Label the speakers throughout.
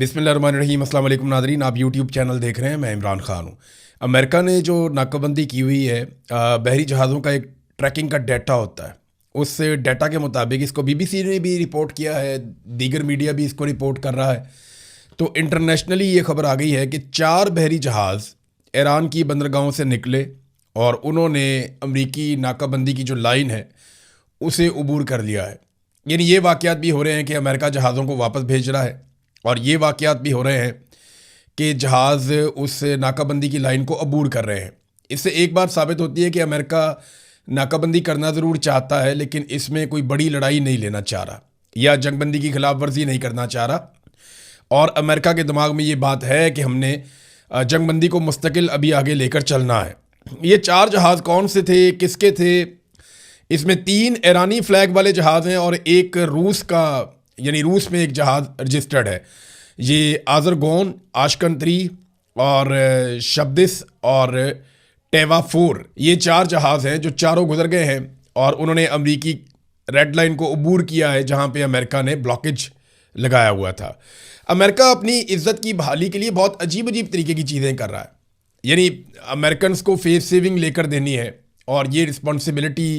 Speaker 1: बिस्मिल्लाहिर्रहमानिर्रहीम। अस्सलाम वालेकुम नाज़रीन, आप यूट्यूब चैनल देख रहे हैं। मैं इमरान ख़ान हूँ। अमेरिका ने जो नाकाबंदी की हुई है, बहरी जहाज़ों का एक ट्रैकिंग का डाटा होता है। उस डाटा के मुताबिक इसको बीबीसी ने भी रिपोर्ट किया है, दीगर मीडिया भी इसको रिपोर्ट कर रहा है। तो इंटरनेशनली ये खबर आ गई है कि 4 बहरी जहाज़ ईरान की बंदरगाहों से निकले और उन्होंने अमरीकी नाकाबंदी की जो लाइन है उसे अबूर कर लिया है। यानी ये वाक़यात भी हो रहे हैं कि अमेरिका जहाज़ों को वापस भेज रहा है, और ये वाक़यात भी हो रहे हैं कि जहाज़ उस नाकाबंदी की लाइन को अबूर कर रहे हैं। इससे एक बात साबित होती है कि अमेरिका नाकाबंदी करना ज़रूर चाहता है, लेकिन इसमें कोई बड़ी लड़ाई नहीं लेना चाह रहा या जंगबंदी की खिलाफ वर्जी नहीं करना चाह रहा। और अमेरिका के दिमाग में ये बात है कि हमने जंगबंदी को मुस्तकिल अभी आगे लेकर चलना है। ये 4 जहाज़ कौन से थे, किसके थे? इसमें 3 ईरानी फ्लैग वाले जहाज़ हैं और एक रूस का, यानी रूस में एक जहाज़ रजिस्टर्ड है। ये आज़रगोन, आशकन 3 और शब्दिस और टेवा 4, ये 4 जहाज़ हैं जो चारों गुजर गए हैं और उन्होंने अमरीकी रेड लाइन को अबूर किया है, जहाँ पे अमेरिका ने ब्लॉकेज लगाया हुआ था। अमेरिका अपनी इज्जत की बहाली के लिए बहुत अजीब अजीब तरीके की चीज़ें कर रहा है। यानी अमेरिकन को फेस सेविंग लेकर देनी है, और ये रिस्पॉन्सिबिलिटी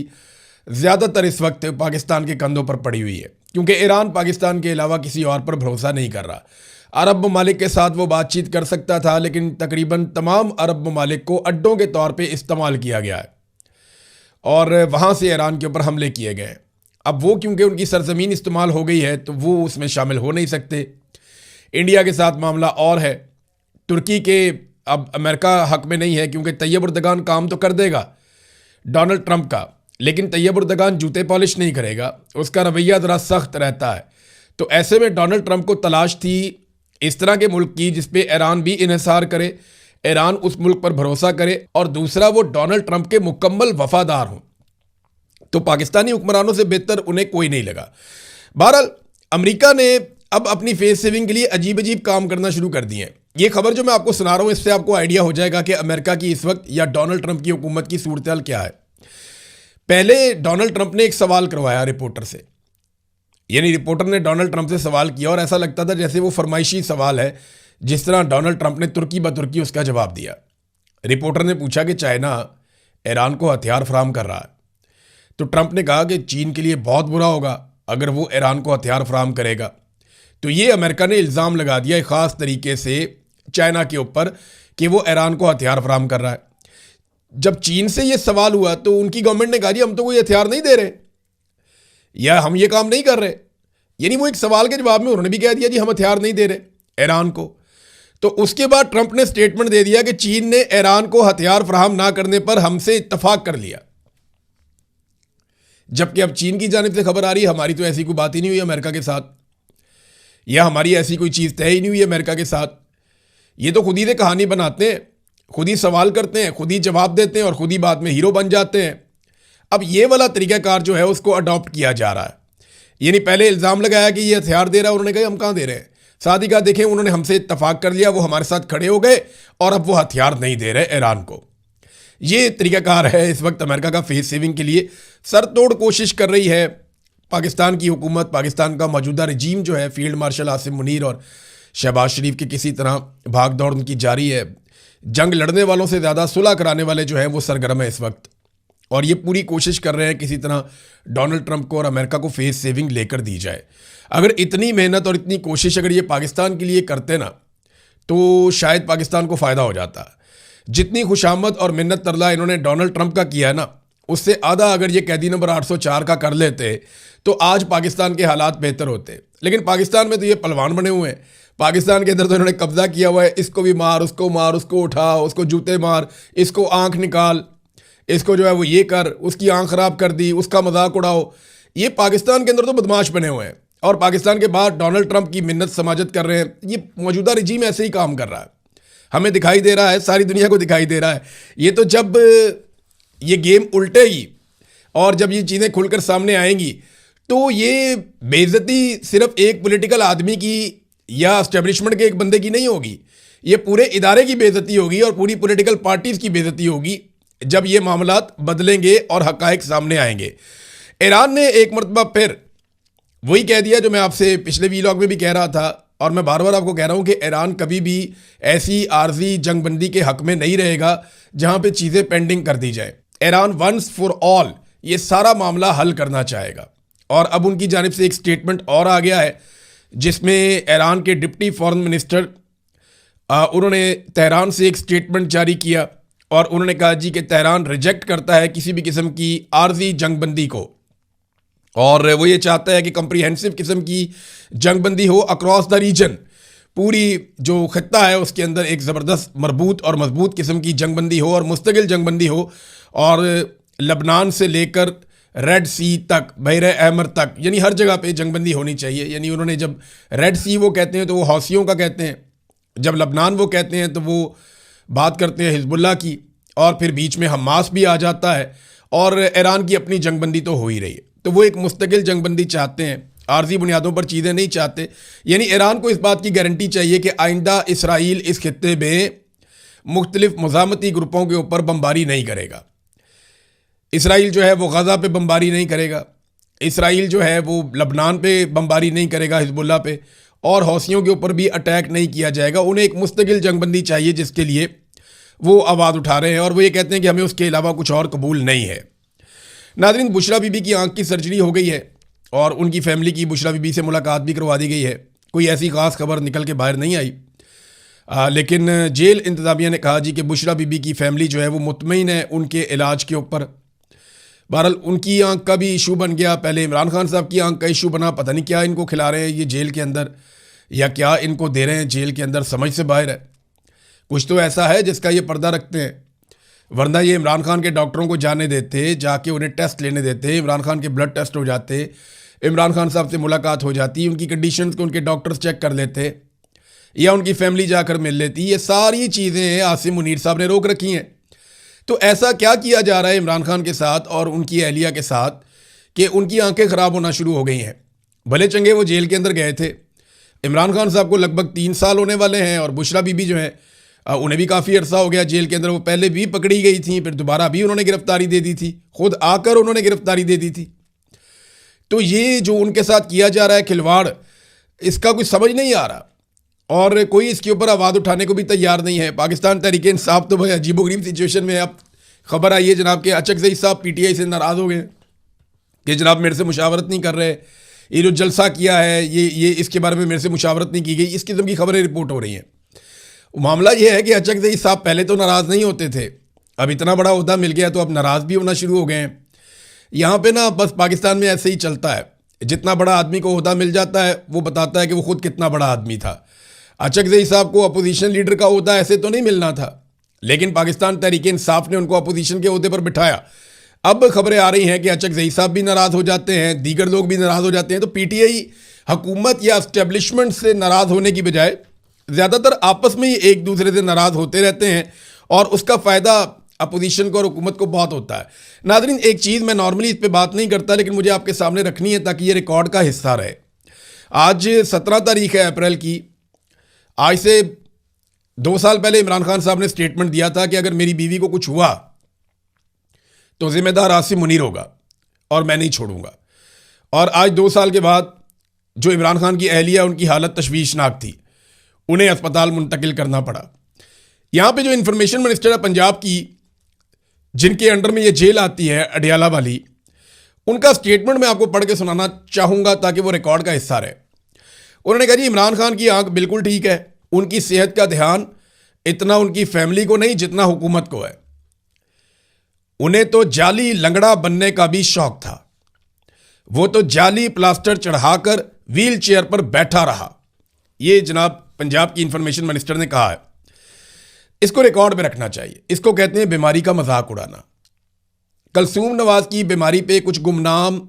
Speaker 1: ज़्यादातर इस वक्त पाकिस्तान के कंधों पर पड़ी हुई है, क्योंकि ईरान पाकिस्तान के अलावा किसी और पर भरोसा नहीं कर रहा। अरब ममालिक के साथ वो बातचीत कर सकता था, लेकिन तकरीबन तमाम अरब ममालिक को अड्डों के तौर पे इस्तेमाल किया गया है और वहाँ से ईरान के ऊपर हमले किए गए। अब वो क्योंकि उनकी सरजमीन इस्तेमाल हो गई है तो वो उसमें शामिल हो नहीं सकते। इंडिया के साथ मामला और है। तुर्की के अब अमेरिका हक में नहीं है, क्योंकि तैयब उर्दगान काम तो कर देगा डोनाल्ड ट्रंप का, लेकिन तैयब उर्दगान जूते पॉलिश नहीं करेगा, उसका रवैया ज़रा सख्त रहता है। तो ऐसे में डोनाल्ड ट्रंप को तलाश थी इस तरह के मुल्क की जिस पे ईरान भी इन्हिसार करे, ईरान उस मुल्क पर भरोसा करे, और दूसरा वो डोनाल्ड ट्रंप के मुकम्मल वफादार हों। तो पाकिस्तानी हुक्मरानों से बेहतर उन्हें कोई नहीं लगा। बहरहाल अमेरिका ने अब अपनी फेस सेविंग के लिए अजीब अजीब काम करना शुरू कर दिए हैं। ये खबर जो मैं आपको सुना रहा हूँ, इससे आपको आइडिया हो जाएगा कि अमेरिका की इस वक्त या डोनाल्ड ट्रंप की हुकूमत की सूरत क्या है। पहले डोनाल्ड ट्रंप ने एक सवाल करवाया रिपोर्टर से, यानी रिपोर्टर ने डोनाल्ड ट्रंप से सवाल किया और ऐसा लगता था जैसे वो फरमाइशी सवाल है, जिस तरह डोनाल्ड ट्रंप ने तुर्की ब तुर्की उसका जवाब दिया। रिपोर्टर ने पूछा कि चाइना ईरान को हथियार फराहम कर रहा है, तो ट्रंप ने कहा कि चीन के लिए बहुत बुरा होगा अगर वो ईरान को हथियार फराहम करेगा। तो ये अमेरिका ने इल्ज़ाम लगा दिया एक ख़ास तरीके से चाइना के ऊपर कि वो ईरान को हथियार फराहम कर रहा है। जब चीन से ये सवाल हुआ तो उनकी गवर्नमेंट ने कहा जी हम तो कोई हथियार नहीं दे रहे या हम ये काम नहीं कर रहे। यानी वो एक सवाल के जवाब में उन्होंने भी कह दिया जी हम हथियार नहीं दे रहे ईरान को। तो उसके बाद ट्रंप ने स्टेटमेंट दे दिया कि चीन ने ईरान को हथियार फराहम ना करने पर हमसे इत्तफाक कर लिया। जबकि अब चीन की जानिब से खबर आ रही है हमारी तो ऐसी कोई बात ही नहीं हुई अमेरिका के साथ, या हमारी ऐसी कोई चीज़ तय ही नहीं हुई अमेरिका के साथ। ये तो खुद ही से कहानी बनाते हैं, खुद ही सवाल करते हैं, खुद ही जवाब देते हैं और खुद ही बाद में हीरो बन जाते हैं। अब ये वाला तरीक़ाकार जो है उसको अडॉप्ट किया जा रहा है। यानी पहले इल्ज़ाम लगाया कि ये हथियार दे रहा है, उन्होंने कहा हम कहाँ दे रहे हैं। साथ ही कहा देखें उन्होंने हमसे इत्तफाक कर लिया, वो हमारे साथ खड़े हो गए और अब वो हथियार नहीं दे रहे ईरान को। ये तरीक़ाकार है इस वक्त अमेरिका का फेस सेविंग के लिए। सर तोड़ कोशिश कर रही है पाकिस्तान की हुकूमत, पाकिस्तान का मौजूदा रजीम जो है, फील्ड मार्शल आसिम मुनीर और शहबाज शरीफ की किसी तरह भाग दौड़ उनकी जारी है। जंग लड़ने वालों से ज़्यादा सुलह कराने वाले जो हैं वो सरगर्म है इस वक्त, और ये पूरी कोशिश कर रहे हैं किसी तरह डोनाल्ड ट्रंप को और अमेरिका को फेस सेविंग लेकर दी जाए। अगर इतनी मेहनत और इतनी कोशिश अगर ये पाकिस्तान के लिए करते ना तो शायद पाकिस्तान को फ़ायदा हो जाता। जितनी खुशामद और मिन्नत तरला इन्होंने डोनाल्ड ट्रंप का किया है ना, उससे आधा अगर ये कैदी नंबर 804 का कर लेते तो आज पाकिस्तान के हालात बेहतर होते। लेकिन पाकिस्तान में तो ये पहलवान बने हुए हैं, पाकिस्तान के अंदर तो इन्होंने कब्जा किया हुआ है। इसको भी मार, उसको उठा, उसको जूते मार, इसको आंख निकाल, इसको जो है वो ये कर, उसकी आंख खराब कर दी, उसका मजाक उड़ाओ। ये पाकिस्तान के अंदर तो बदमाश बने हुए हैं और पाकिस्तान के बाद डोनाल्ड ट्रंप की मिन्नत समाजत कर रहे हैं। ये मौजूदा रजीम ऐसे ही काम कर रहा है, हमें दिखाई दे रहा है, सारी दुनिया को दिखाई दे रहा है। ये तो जब ये गेम उल्टेगी और जब ये चीज़ें खुलकर सामने आएंगी तो ये बेइज्जती सिर्फ एक पॉलिटिकल आदमी की या एस्टेब्लिशमेंट के एक बंदे की नहीं होगी, ये पूरे इदारे की बेइज्जती होगी और पूरी पॉलिटिकल पार्टीज़ की बेइज्जती होगी जब ये मामलात बदलेंगे और हकायक सामने आएंगे। ईरान ने एक मरतबा फिर वही कह दिया जो मैं आपसे पिछले वीलॉग में भी कह रहा था, और मैं बार बार आपको कह रहा हूं कि ईरान कभी भी ऐसी आर्जी जंगबंदी के हक में नहीं रहेगा जहां पे चीज़ें पेंडिंग कर दी जाए। ईरान वंस फॉर ऑल ये सारा मामला हल करना चाहेगा। और अब उनकी जानिब से एक स्टेटमेंट और आ गया है जिसमें ईरान के डिप्टी फॉरेन मिनिस्टर उन्होंने तेहरान से एक स्टेटमेंट जारी किया और उन्होंने कहा जी कि तेहरान रिजेक्ट करता है किसी भी किस्म की आर्जी जंगबंदी को, और वो ये चाहता है कि कंप्रीहेंसिव किस्म की जंगबंदी हो अक्रॉस द रीजन। पूरी जो खत्ता है उसके अंदर एक ज़बरदस्त मरबूत और मजबूत किस्म की जंगबंदी हो और मुस्तकिल जंगबंदी हो, और लबनान से लेकर रेड सी तक, बहर अहमर तक, यानी हर जगह पे जंगबंदी होनी चाहिए। यानी उन्होंने जब रेड सी वो कहते हैं तो वो हौसियों का कहते हैं, जब लबनान वो कहते हैं तो वो बात करते हैं हिजबुल्लाह की, और फिर बीच में हमास भी आ जाता है, और ईरान की अपनी जंगबंदी तो हो ही रही है। तो वो एक मुस्तकिल जंगबंदी चाहते हैं, आर्जी बुनियादों पर चीज़ें नहीं चाहते। यानी ईरान को इस बात की गारंटी चाहिए कि आइंदा इसराइल इस खित्ते में मुख्तलिफ मज़ामती ग्रुपों के ऊपर बमबारी नहीं करेगा। इसराइल जो है वो गज़ा पे बमबारी नहीं करेगा, इसराइल जो है वो लबनान पे बमबारी नहीं करेगा हिजबुल्लाह पे, और हौसियों के ऊपर भी अटैक नहीं किया जाएगा। उन्हें एक मुस्तकिल जंगबंदी चाहिए जिसके लिए वो आवाज़ उठा रहे हैं, और वो ये कहते हैं कि हमें उसके अलावा कुछ और कबूल नहीं है। नाज़रीन, बुशरा बीबी की आंख की सर्जरी हो गई है और उनकी फैमिली की बुशरा बीबी से मुलाकात भी करवा दी गई है। कोई ऐसी ख़ास खबर निकल के बाहर नहीं आई, लेकिन जेल इंतज़ामिया ने कहा जी कि बुशरा बीबी की फैमिली जो है वो मुतमईन है उनके इलाज के ऊपर। बहरहाल उनकी आंख का भी इशू बन गया, पहले इमरान खान साहब की आंख का इशू बना, पता नहीं क्या इनको खिला रहे हैं ये जेल के अंदर, या क्या इनको दे रहे हैं जेल के अंदर, समझ से बाहर है। कुछ तो ऐसा है जिसका ये पर्दा रखते हैं, वरना ये इमरान खान के डॉक्टरों को जाने देते, जाके उन्हें टेस्ट लेने देते, इमरान खान के ब्लड टेस्ट हो जाते, इमरान खान साहब से मुलाकात हो जाती, उनकी कंडीशंस को उनके डॉक्टर्स चेक कर लेते, या उनकी फैमिली जाकर मिल लेती। ये सारी चीज़ें आसिम मुनीर साहब ने रोक रखी हैं। तो ऐसा क्या किया जा रहा है इमरान खान के साथ और उनकी अहलिया के साथ कि उनकी आंखें ख़राब होना शुरू हो गई हैं। भले चंगे वो जेल के अंदर गए थे, इमरान खान साहब को लगभग 3 साल होने वाले हैं, और बुशरा बीबी जो है उन्हें भी काफ़ी अरसा हो गया जेल के अंदर। वो पहले भी पकड़ी गई थी, फिर दोबारा भी उन्होंने गिरफ्तारी दे दी थी, खुद आकर उन्होंने गिरफ्तारी दे दी थी। तो ये जो उनके साथ किया जा रहा है खिलवाड़, इसका कुछ समझ नहीं आ रहा, और कोई इसके ऊपर आवाज़ उठाने को भी तैयार नहीं है। पाकिस्तान तहरीक इंसाफ तो भाई अजीबोगरीब सिचुएशन में है। अब खबर आई है जनाब के अचकज़ई साहब PTI से नाराज़ हो गए कि जनाब मेरे से मुशावरत नहीं कर रहे, ये जो जलसा किया है ये इसके बारे में मेरे से मुशावरत नहीं की गई, इस किस्म की खबरें रिपोर्ट हो रही हैं। मामला ये है कि अचकज़ई साहब पहले तो नाराज़ नहीं होते थे, अब इतना बड़ा ओहदा मिल गया तो अब नाराज़ भी होना शुरू हो गए हैं। यहाँ पे ना बस पाकिस्तान में ऐसे ही चलता है, जितना बड़ा आदमी को ओहदा मिल जाता है वो बताता है कि वो खुद कितना बड़ा आदमी था। अचकज़ई साहब को अपोजिशन लीडर का ओहदा ऐसे तो नहीं मिलना था, लेकिन पाकिस्तान तहरीक इंसाफ ने उनको अपोजिशन के ओहदे पर बिठाया। अब खबरें आ रही हैं कि अचकज़ई साहब भी नाराज़ हो जाते हैं, दीगर लोग भी नाराज़ हो जाते हैं। तो PTI हुकूमत या इस्टेब्लिशमेंट से नाराज़ होने की बजाय ज़्यादातर आपस में ही एक दूसरे से नाराज़ होते रहते हैं, और उसका फ़ायदा अपोजिशन को और हुकूमत को बहुत होता है। नाज़रीन, एक चीज़ मैं नॉर्मली इस पर बात नहीं करता, लेकिन मुझे आपके सामने रखनी है ताकि ये रिकॉर्ड का हिस्सा रहे। आज 17 तारीख है अप्रैल की। आज से 2 साल पहले इमरान खान साहब ने स्टेटमेंट दिया था कि अगर मेरी बीवी को कुछ हुआ तो जिम्मेदार आसिम मुनीर होगा और मैं नहीं छोड़ूंगा। और आज 2 साल के बाद जो इमरान खान की अहलिया, उनकी हालत तशवीशनाक थी, उन्हें अस्पताल मुंतकिल करना पड़ा। यहाँ पे जो इंफॉर्मेशन मिनिस्टर है पंजाब की, जिनके अंडर में ये जेल आती है अडियाला वाली, उनका स्टेटमेंट मैं आपको पढ़ के सुनाना चाहूँगा ताकि वो रिकॉर्ड का हिस्सा रहे। उन्होंने कहा जी इमरान खान की आंख बिल्कुल ठीक है, उनकी सेहत का ध्यान इतना उनकी फैमिली को नहीं जितना हुकूमत को है। उन्हें तो जाली लंगड़ा बनने का भी शौक था, वो तो जाली प्लास्टर चढ़ाकर व्हील चेयर पर बैठा रहा। ये जनाब पंजाब की इंफॉर्मेशन मिनिस्टर ने कहा है। इसको रिकॉर्ड में रखना चाहिए। इसको कहते हैं बीमारी का मजाक उड़ाना। कलसूम नवाज की बीमारी पे कुछ गुमनाम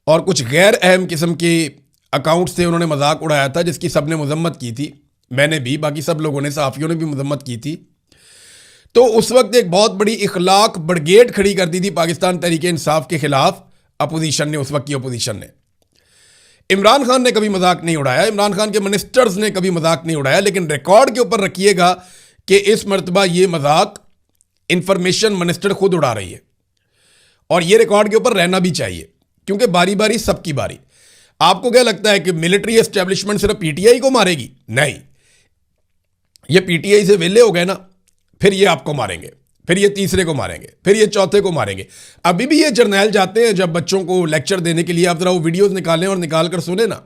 Speaker 1: और कुछ गैर अहम किस्म के अकाउंट से उन्होंने मजाक उड़ाया था, जिसकी सबने मजम्मत की थी, मैंने भी, बाकी सब लोगों ने, सहाफ़ियों ने भी मजम्मत की थी। तो उस वक्त एक बहुत बड़ी इखलाक ब्रिगेड खड़ी कर दी थी पाकिस्तान तहरीक इंसाफ के खिलाफ अपोजिशन ने, उस वक्त की अपोजिशन ने। इमरान खान ने कभी मजाक नहीं उड़ाया, इमरान खान के मिनिस्टर्स ने कभी मजाक नहीं उड़ाया, लेकिन रिकॉर्ड के ऊपर रखिएगा कि इस मरतबा ये मजाक इंफॉर्मेशन मिनिस्टर खुद उड़ा रही है, और ये रिकॉर्ड के ऊपर रहना भी चाहिए, क्योंकि बारी बारी सबकी बारी। आपको क्या लगता है कि मिलिट्री एस्टेब्लिशमेंट सिर्फ पीटीआई को मारेगी? नहीं, ये पीटीआई से वेले हो गए ना, फिर ये आपको मारेंगे, फिर ये तीसरे को मारेंगे, फिर ये चौथे को मारेंगे। अभी भी ये जर्नैल जाते हैं जब बच्चों को लेक्चर देने के लिए, आप जरा वो वीडियोस निकालें और निकाल कर सुने ना।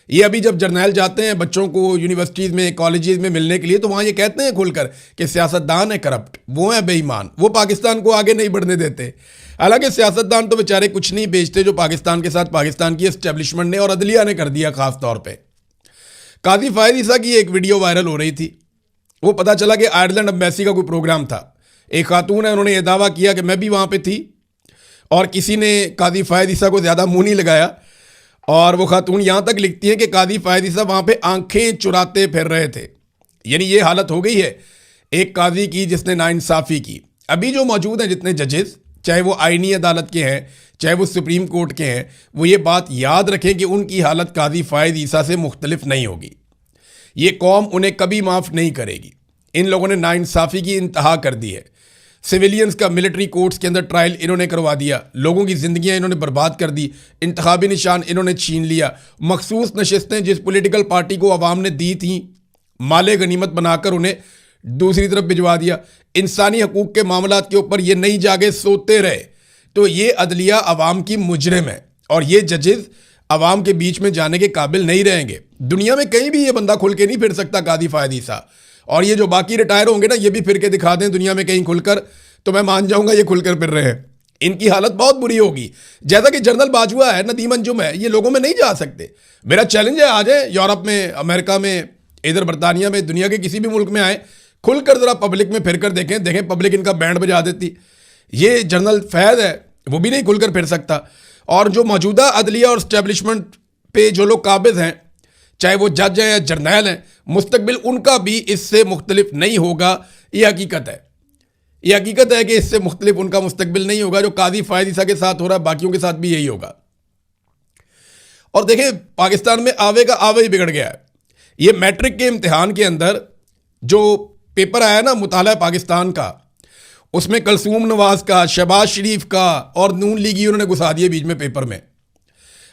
Speaker 1: ये अभी जब जर्नैल जाते हैं बच्चों को यूनिवर्सिटीज़ में, कॉलेजेस में मिलने के लिए, तो वहाँ ये कहते हैं खुलकर कि सियासतदान है करप्ट, वो है बेईमान, वो पाकिस्तान को आगे नहीं बढ़ने देते। हालांकि सियासतदान तो बेचारे कुछ नहीं बेचते जो पाकिस्तान के साथ पाकिस्तान की एस्टेब्लिशमेंट ने और अदलिया ने कर दिया। खास तौर पर काजी फायद ईसा की एक वीडियो वायरल हो रही थी। वो पता चला कि आयरलैंड एम्बेसी का कोई प्रोग्राम था। एक खातून है, उन्होंने ये दावा किया कि मैं भी वहाँ पे थी, और किसी ने काजी फायद ईसा को ज़्यादा मुंह नहीं लगाया। और वो खातून यहाँ तक लिखती है कि काजी फायद ईसा वहाँ पे आंखें चुराते फिर रहे थे। यानी ये हालत हो गई है एक काजी की जिसने नाइंसाफ़ी की। अभी जो मौजूद हैं जितने जजेस, चाहे वो आईनी अदालत के हैं, चाहे वो सुप्रीम कोर्ट के हैं, वो ये बात याद रखें कि उनकी हालत काजी फायद ईसा से मुख्तलिफ नहीं होगी। ये कौम उन्हें कभी माफ़ नहीं करेगी। इन लोगों ने नाइंसाफ़ी की इंतहा कर दी है। सिविलियंस का मिलिट्री कोर्ट्स के अंदर ट्रायल इन्होंने करवा दिया, लोगों की ज़िंदगियां इन्होंने बर्बाद कर दी, इंतखाबी निशान इन्होंने छीन लिया। मखसूस नशस्तें जिस पॉलिटिकल पार्टी को अवाम ने दी थी, माले गनीमत बनाकर उन्हें दूसरी तरफ भिजवा दिया। इंसानी हकूक़ के मामलात के ऊपर ये नहीं जागे सोते रहे। तो ये अदलिया अवाम की मुजरिम है, और ये जजेस अवाम के बीच में जाने के काबिल नहीं रहेंगे। दुनिया में कहीं भी ये बंदा खुल के नहीं फिर सकता काजी फायद ईसा। और ये जो बाकी रिटायर होंगे ना, ये भी फिर के दिखा दें दुनिया में कहीं खुलकर, तो मैं मान जाऊंगा ये खुलकर फिर रहे हैं। इनकी हालत बहुत बुरी होगी। जैसा कि जनरल बाजवा है, नदीम अंजुम है, ये लोगों में नहीं जा सकते। मेरा चैलेंज है, आ जाए यूरोप में, अमेरिका में, इधर बरतानिया में, दुनिया के किसी भी मुल्क में आए, खुलकर ज़रा पब्लिक में फिर कर देखें पब्लिक इनका बैंड बजा देती। ये जनरल फैज़ है, वो भी नहीं खुलकर फिर सकता। और जो मौजूदा अदलिया और इस्टेब्लिशमेंट पे जो लोग काबिज हैं, चाहे वो जज हैं या जर्नैल हैं, मुस्तकबिल उनका भी इससे मुख्तलिफ नहीं होगा। ये हकीकत है, ये हकीकत है कि इससे मुख्तलिफ उनका मुस्तकबिल नहीं होगा। जो काजी फायद ईसा के साथ हो रहा है, बाकियों के साथ भी यही होगा। और देखें, पाकिस्तान में आवे का आवे ही बिगड़ गया है। ये मैट्रिक के इम्तिहान के अंदर जो पेपर आया ना मुताला पाकिस्तान का, उसमें कलसूम नवाज का, शहबाज शरीफ का और नून लीगी उन्होंने घुसा दिए बीच में पेपर में।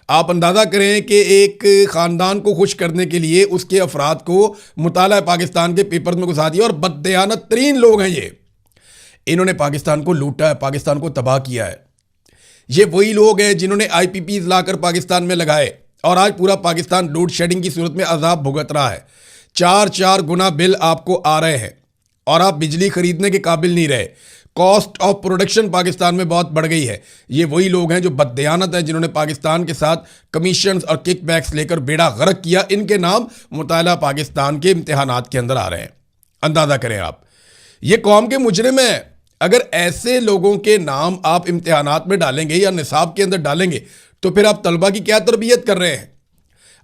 Speaker 1: आप अंदाज़ा करें कि एक ख़ानदान को खुश करने के लिए उसके अफराद को मुताला पाकिस्तान के पेपर में घुसा दिया। और बददयानत तरीन लोग हैं ये, इन्होंने पाकिस्तान को लूटा है, पाकिस्तान को तबाह किया है। ये वही लोग हैं जिन्होंने IPPs लाकर पाकिस्तान में लगाए, और आज पूरा पाकिस्तान लोड शेडिंग की सूरत में अजाब भुगत रहा है। 4 गुना बिल आपको आ रहे हैं, और आप बिजली खरीदने के काबिल नहीं रहे। कॉस्ट ऑफ प्रोडक्शन पाकिस्तान में बहुत बढ़ गई है। ये वही लोग हैं जो बददयानत हैं, जिन्होंने पाकिस्तान के साथ कमीशंस और किकबैक्स लेकर बेड़ा गर्क किया। इनके नाम मुताला पाकिस्तान के इम्तिहानात के अंदर आ रहे हैं। अंदाज़ा करें आप, ये कौम के मुजरिम हैं। अगर ऐसे लोगों के नाम आप इम्तिहानात में डालेंगे या निसाब के अंदर डालेंगे, तो फिर आप तलबा की क्या तरबियत कर रहे हैं?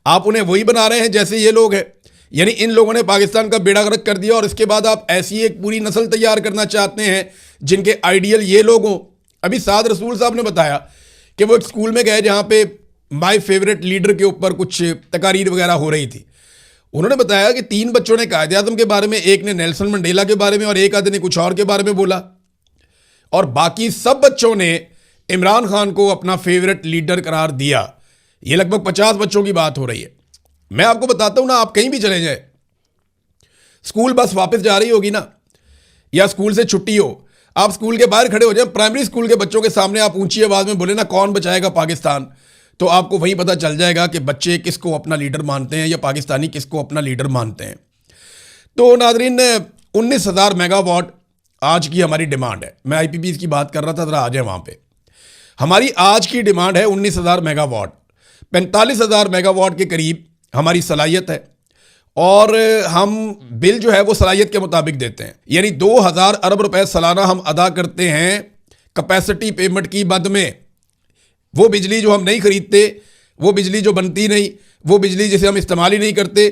Speaker 1: आप उन्हें वही बना रहे हैं जैसे ये लोग हैं। यानी इन लोगों ने पाकिस्तान का बेड़ा गर्क कर दिया, और इसके बाद आप ऐसी एक पूरी नस्ल तैयार करना चाहते हैं जिनके आइडियल ये लोग हों। अभी साद रसूल साहब ने बताया कि वो एक स्कूल में गए जहाँ पे माय फेवरेट लीडर के ऊपर कुछ तकारीर वगैरह हो रही थी। उन्होंने बताया कि 3 बच्चों ने कायदे आज़म के बारे में, एक ने नेल्सन मंडेला के बारे में, और एक आधे ने कुछ और के बारे में बोला, और बाकी सब बच्चों ने इमरान खान को अपना फेवरेट लीडर करार दिया। ये लगभग 50 बच्चों की बात हो रही है। मैं आपको बताता हूं ना, आप कहीं भी चले जाए, स्कूल बस वापस जा रही होगी ना, या स्कूल से छुट्टी हो, आप स्कूल के बाहर खड़े हो जाए, प्राइमरी स्कूल के बच्चों के सामने आप ऊंची आवाज में बोले ना कौन बचाएगा पाकिस्तान, तो आपको वहीं पता चल जाएगा कि बच्चे किसको अपना लीडर मानते हैं या पाकिस्तानी किसको अपना लीडर मानते हैं। तो नाजरीन, 19,000 मेगावाट आज की हमारी डिमांड है। मैं IPPs की बात कर रहा था, जरा आ जाए वहाँ पे। हमारी आज की डिमांड है 19,000 मेगावाट। 45,000 मेगावाट के करीब हमारी सलाहियत है, और हम बिल जो है वो सलाहियत के मुताबिक देते हैं। यानी 2,000 अरब रुपए सालाना हम अदा करते हैं कैपेसिटी पेमेंट की बद में। वो बिजली जो हम नहीं खरीदते, वो बिजली जो बनती नहीं, वो बिजली जिसे हम इस्तेमाल ही नहीं करते,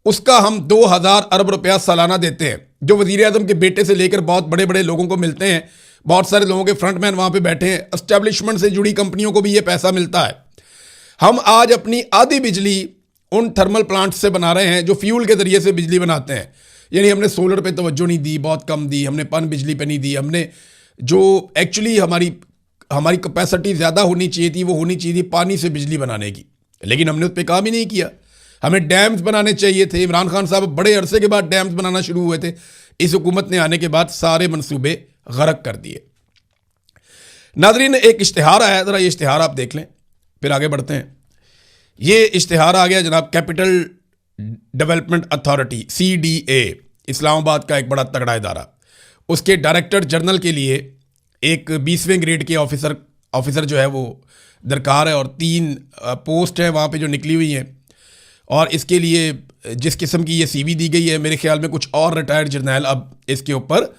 Speaker 1: उसका हम 2,000 अरब रुपया सालाना देते हैं, जो वज़ीर आज़म के बेटे से लेकर बहुत बड़े बड़े लोगों को मिलते हैं। बहुत सारे लोगों के फ्रंटमैन वहाँ पे बैठे हैं। एस्टेब्लिशमेंट से जुड़ी कंपनियों को भी ये पैसा मिलता है। हम आज अपनी आधी बिजली उन थर्मल प्लांट्स से बना रहे हैं जो फ्यूल के ज़रिए से बिजली बनाते हैं। यानी हमने सोलर पे तवज्जो नहीं दी, बहुत कम दी, हमने पन बिजली पे नहीं दी। हमने जो एक्चुअली हमारी कैपेसिटी ज़्यादा होनी चाहिए थी, वो होनी चाहिए थी पानी से बिजली बनाने की। लेकिन हमने उस पर काम ही नहीं किया। हमें डैम्स बनाने चाहिए थे। इमरान खान साहब बड़े अरसे के बाद डैम्स बनाना शुरू हुए थे। इस हुकूमत ने आने के बाद सारे मंसूबे गरक कर दिए। नाज़रीन, एक इश्तिहार आया, ज़रा ये इश्तिहार आप देख लें, फिर आगे बढ़ते हैं। ये इश्तिहार आ गया जनाब, capital development authority CDA, Islamabad का एक बड़ा तगड़ा इदारा, उसके डायरेक्टर जनरल के लिए एक 20वें ग्रेड के ऑफिसर जो है वो दरकार है, और 3 पोस्ट हैं वहाँ पे जो निकली हुई हैं। और इसके लिए जिस किस्म की ये CV दी गई है, मेरे ख्याल में कुछ और रिटायर्ड जर्नैल अब इसके ऊपर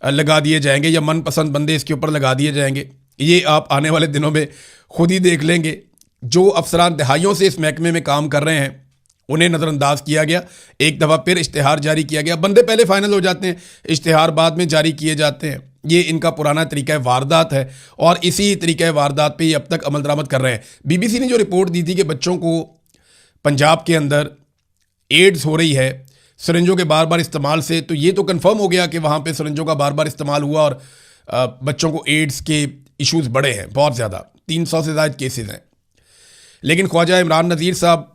Speaker 1: लगा दिए जाएंगे, या मनपसंद बंदे इसके ऊपर लगा दिए जाएंगे। ये आप आने वाले दिनों में खुद ही देख लेंगे। जो अफसरान दहाइयों से इस महकमे में काम कर रहे हैं उन्हें नज़रअंदाज किया गया। एक दफ़ा फिर इश्तिहार जारी किया गया। बंदे पहले फाइनल हो जाते हैं, इश्तिहार बाद में जारी किए जाते हैं। ये इनका पुराना तरीका वारदात है, और इसी तरीका वारदात पे ये अब तक अमल दरामद कर रहे हैं। BBC ने जो रिपोर्ट दी थी कि बच्चों को पंजाब के अंदर एड्स हो रही है सिरिंजों के बार बार इस्तेमाल से, तो ये तो कंफर्म हो गया कि वहाँ पे सिरिंजों का बार बार इस्तेमाल हुआ और बच्चों को एड्स के इश्यूज़ बढ़े हैं बहुत ज़्यादा। 300 से ज़्यादा केसेस हैं। लेकिन ख्वाजा इमरान नज़ीर साहब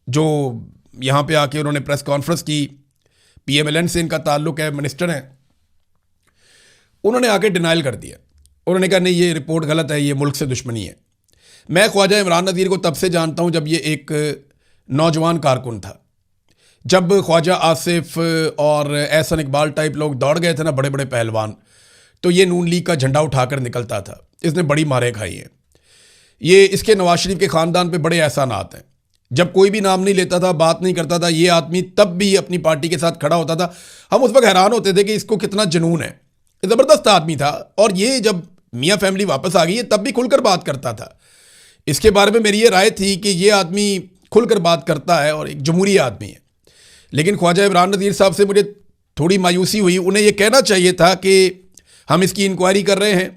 Speaker 1: जो यहाँ पे आके उन्होंने प्रेस कॉन्फ्रेंस की, PMLN से इनका ताल्लुक़ है, मिनिस्टर हैं, उन्होंने आके डिनाइल कर दिया। उन्होंने कहा नहीं, ये रिपोर्ट गलत है, ये मुल्क से दुश्मनी है। मैं ख्वाजा इमरान नज़ीर को तब से जानता हूँ जब ये एक नौजवान कारकुन था। जब ख्वाजा आसिफ और एहसन इकबाल टाइप लोग दौड़ गए थे ना, बड़े बड़े पहलवान, तो ये नून लीग का झंडा उठाकर निकलता था। इसने बड़ी मारें खाई हैं। ये इसके नवाज शरीफ के ख़ानदान पे बड़े एहसानात हैं। जब कोई भी नाम नहीं लेता था, बात नहीं करता था, ये आदमी तब भी अपनी पार्टी के साथ खड़ा होता था। हम उस वक्त हैरान होते थे कि इसको कितना जुनून है। ज़बरदस्त आदमी था। और ये जब मियाँ फैमिली वापस आ गई है तब भी खुलकर बात करता था। इसके बारे में मेरी ये राय थी कि ये आदमी खुलकर बात करता है और एक जमहूरी आदमी है। लेकिन ख्वाजा इमरान नज़ीर साहब से मुझे थोड़ी मायूसी हुई। उन्हें यह कहना चाहिए था कि हम इसकी इंक्वायरी कर रहे हैं,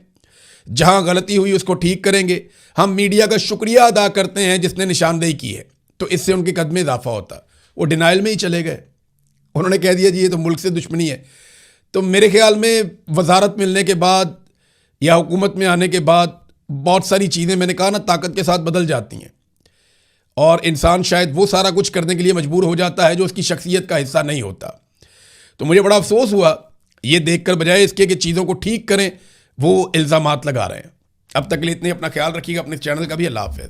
Speaker 1: जहां गलती हुई उसको ठीक करेंगे। हम मीडिया का शुक्रिया अदा करते हैं जिसने निशानदेही की है, तो इससे उनके कद में इजाफा होता। वो डिनाइल में ही चले गए। उन्होंने कह दिया जी ये तो मुल्क से दुश्मनी है। तो मेरे ख्याल में वजारत मिलने के बाद या हुकूमत में आने के बाद बहुत सारी चीज़ें, मैंने कहा ना, ताकत के साथ बदल जाती हैं, और इंसान शायद वो सारा कुछ करने के लिए मजबूर हो जाता है जो उसकी शख्सियत का हिस्सा नहीं होता। तो मुझे बड़ा अफसोस हुआ ये देखकर, बजाय इसके कि चीज़ों को ठीक करें वो इल्ज़ामात लगा रहे हैं। अब तक के लिए इतने, अपना ख्याल रखिएगा, अपने चैनल का भी। अल्लाह हाफ़िज़।